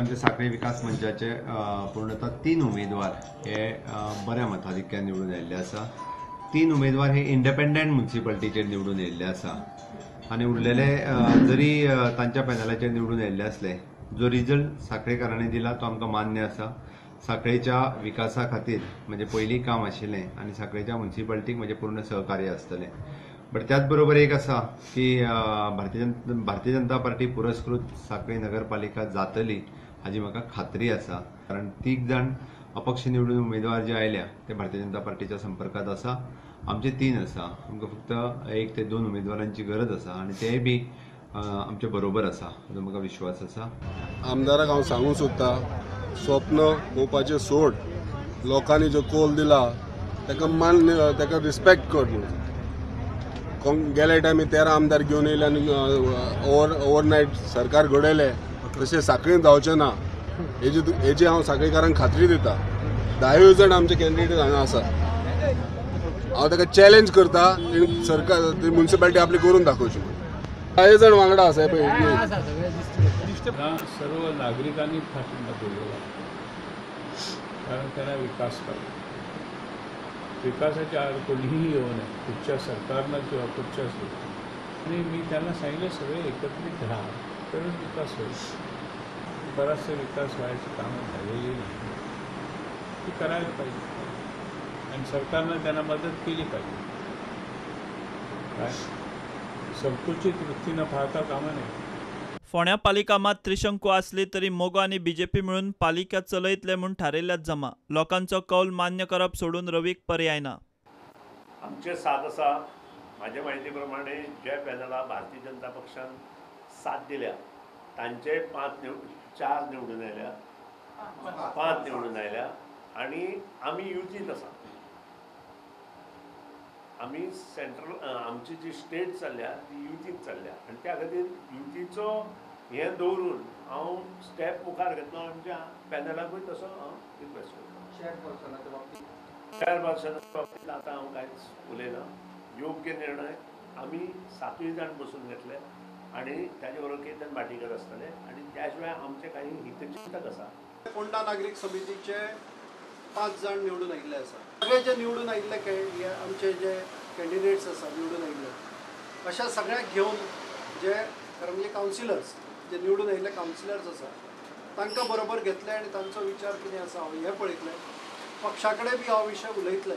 आमचे साखळी विकास मंचाचे पूर्णतः 3 उमेदवार हे बऱ्या मताधिक्यान निवडून आयिल्ले आसा। 3 उमेदवार हे इंडिपेंडंट म्युनिसिपालिटीचेर निवडून आयिल्ले आसा आनी उरलेले जरी तांच्या पॅनलाचेर निवडून आयिल्ले असले, जो रिजल्ट साखळेकारांनी दिला तो आमकां मान्य आसा। साखळेच्या विकासा खातीर म्हणजे पयलीं काम आशिल्लें आनी साखळेच्या म्युनिसिपालिटीक म्हणजे पूर्ण सहकार्य आसतलें। बट त्याच बरोबर एक आसा की भारतीय जनता पार्टी पुरस्कृत साखळी नगरपालिका जातली हाजी म्हाका खात्री आसा, कारण 3 जाण अपक्ष निवडून उमेदवार जे आयल्या ते भारतीय जनता पार्टीच्या संपर्कात आसा। आमचे 3 आसा, आमकां फक्त 1 ते 2 उमेदवारांची गरज आसा आनी तेय बी आमचे बरोबर आसा हाजो म्हाका विश्वास आसा। आमदाराक हांव सांगूंक सोदतां, स्वप्न पळोवपाचें सोड, लोकांनी जो कौल दिला ताका रिस्पेक्ट कर म्हणून। गेल्या टायमी 13 आमदार घेवन येयले आनी ओवरनायट सरकार घडयलें, तशें साखळीन जावचें ना हेजी हांव साखळीकारांक खात्री दिता। 10 जाण आमचे कॅन्डिडेट हांगा आसा, हांव ताका चॅलेंज करता सरकार म्युनिसिपालिटी आपली करून दाखोवची। 10 जाण वांगडा आसा सर्व नागरिकांनी पाठिंबा दिलेला, कारण त्यांना विकास पाहिजे। विकासाच्या आड कोणीही येऊ नये, कुठच्या सरकारनं किंवा कुठच्या आणि मी त्यांना सांगितलं सगळे एकत्रित राहा तरच विकास होईल। बराचसा विकास व्हायची कामं झालेली नाही, ती करायला पाहिजे आणि सरकारनं त्यांना मदत केली पाहिजे। काय संकुचित वृत्तीनं पाहता कामा नये। फोंड्या पालिका मात त्रिशंकू आसली तरी मोगो आनी बीजेपी मिळून पालिका चलयतले म्हूण थारायल्यात जमा। लोकांचो कौल मान्य करप सोडून रवीक पर्याय ना। आमचे 7 आसा। म्हाज्या म्हायती प्रमाणे जे पॅनला भारतीय जनता पक्षान 7 दिल्या तांचे 4 निवडून आयल्या, 5 निवडून आयल्या आनी आमी युतीत आसा। आमी सेंट्रल आमची जी स्टेट चल्ल्या ती युतीत चल्ल्या आनी त्या खातीर युतीचो हें दवरून हांव स्टेप मुखार घेतलो। आमच्या पॅनलाकूय तसो हांव रिक्वेस्ट करता। चेअरपर्सनाच्या बाबतींत आतां हांव कांयच उलयना। योग्य निर्णय आमी 7 जाण बसून घेतले आनी ताजे बरोबर केतन भाटीकर आसतले आनी त्या शिवाय आमचे काही हितचिंतक आसा। फोंडा नागरीक समितीचे 5 जाण निवडून आयिल्ले आसा। सगळे जे निवडून आयिल्ले आमचे जे कॅन्डिडेट्स आसा निवडून आयिल्ले, अशा सगळ्यांक घेवन जे म्हणजे कावन्सिलर्स जे निवडून आयिल्ले कावन्सिलर्स आसा तांकां बरोबर घेतले आनी तांचो विचार कितें आसा हांव हें पळयतलें। पक्षा कडेन बी हो विशय उलयतले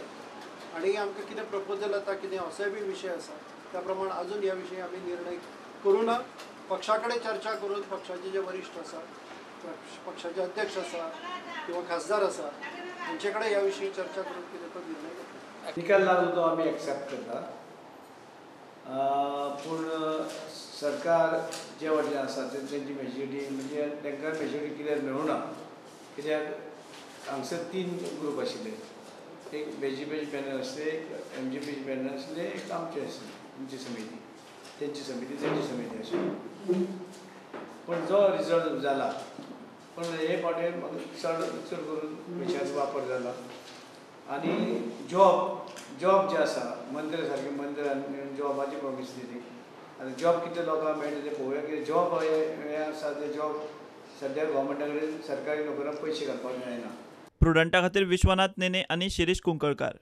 आनी आमकां कितें प्रपोजल येता कितें असोय बी विशय आसा त्या प्रमाण अजून ह्या विशयी आमी निर्णय करूना। पक्षा कडेन चर्चा करून पक्षाचे जे वरिश्ठ आसा, पक्षाचे अध्यक्ष आसा किंवा खासदार आसा तांचे कडेन ह्या विशयी चर्चा करून कितें तो निर्णय घेतला। निकाल लागलो तो आमी एक्सेप्ट करता, पूण सरकार जे वाटेन आसा तेंची मेजॉरिटी म्हणजे तांकां मेजॉरिटी क्लियर मेळूना। कित्याक हांगसर 3 ग्रूप आशिल्ले, एक बीजेपीचे पॅनल आसले, एक एमजीपीचे पॅनल आसले, एक आमचे आसले आमची समिती, तेंची समिती आशिल्ली। पण जो रिजल्ट जाला पण हे फावटी म्हाका चड करून पयशांचो वापर जाला आनी जॉब जे आसा मंत्री सारके मंत्र्यान जॉबाची प्रॉमिस दिली आनी जॉब कितले लोकांक मेळटा ते पळोवया। कितें जॉब हे आसा ते जॉब सद्या गव्हर्मेंटा कडेन सरकारी नोकऱ्यांक पयशे घालपाक मेळना। प्रुडंटा खातीर विश्वनाथ नेने आनी शिरीष कुंकळकार।